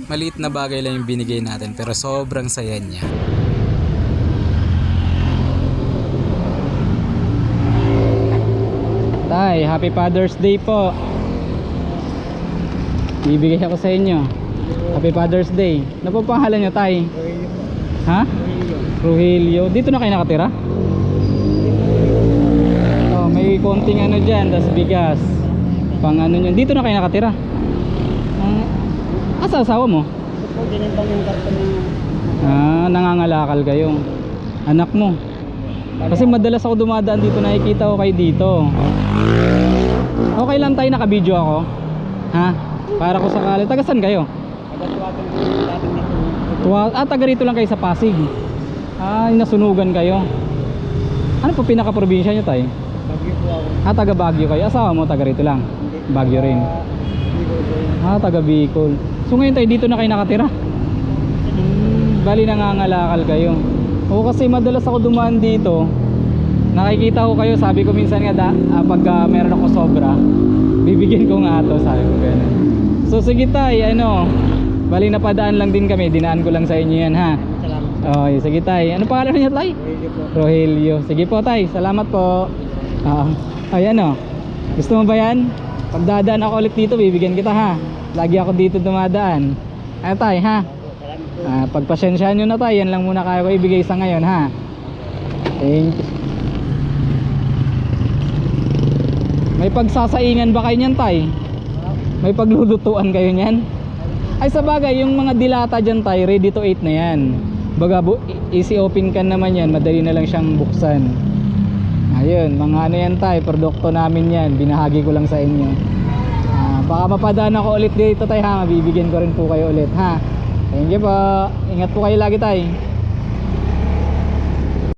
Maliit na bagay lang yung binigay natin pero sobrang saya niya. Tay, Happy Father's Day po. Ibigay ako sa inyo. Happy Father's Day. Ano po pangalan nyo, Tay? Ha? Rogelio. Dito na kayo nakatira? Oh, may konting ano dyan, tas bigas. Pang ano nyo. Dito na kayo nakatira? Asa asawa mo? Ah, nangangalakal kayo. Anak mo. Kasi madalas ako dumadaan dito, nakikita ko kayo dito. Okay lang tayo, naka-video ako. Ha? Para ko sakali. Taga saan kayo? Taga rito lang kayo sa Pasig. Ah, nasunugan kayo. Ano po pinaka-probinsya nyo, tay? Bagyo po ako. Ah, taga Baguio kayo. Asawa mo taga rito lang? Baguio rin. Ah, taga Bicol. So ngayon tayo dito na kayo nakatira? Bali nangangalakal kayo. O kasi madalas ako dumaan dito, nakikita ko kayo, sabi ko minsan nga pagka meron ako sobra, bibigyan ko nga ito, sabi ko ganun. So sige tay, bali napadaan lang din kami, dinaan ko lang sa inyo yan ha. Salamat. Okay, sige tay. Ano pangalan niya tay? Rogelio po. Rogelio. Sige po tay, salamat po. Ayan gusto mo ba yan? Pag dadaan ako ulit dito, bibigyan kita ha. Lagi ako dito dumadaan. Ano tay ha? Pagpasyensyahan nyo na tayo, yan lang muna kaya ko ibigay sa ngayon ha. Thank you. May pagsasaingan ba kayo nyan tay? May paglulutuan kayo nyan? Ay sa bagay, yung mga dilata dyan tay, ready to eat na yan. Baga easy open can naman yan, madali na lang siyang buksan. Ayun, mga ano yan tay, produkto namin yan, binahagi ko lang sa inyo. Baka mapadaan ako ulit dito tay ha, mabibigyan ko rin po kayo ulit ha. Thank you po. Ingat po kayo lagi tay.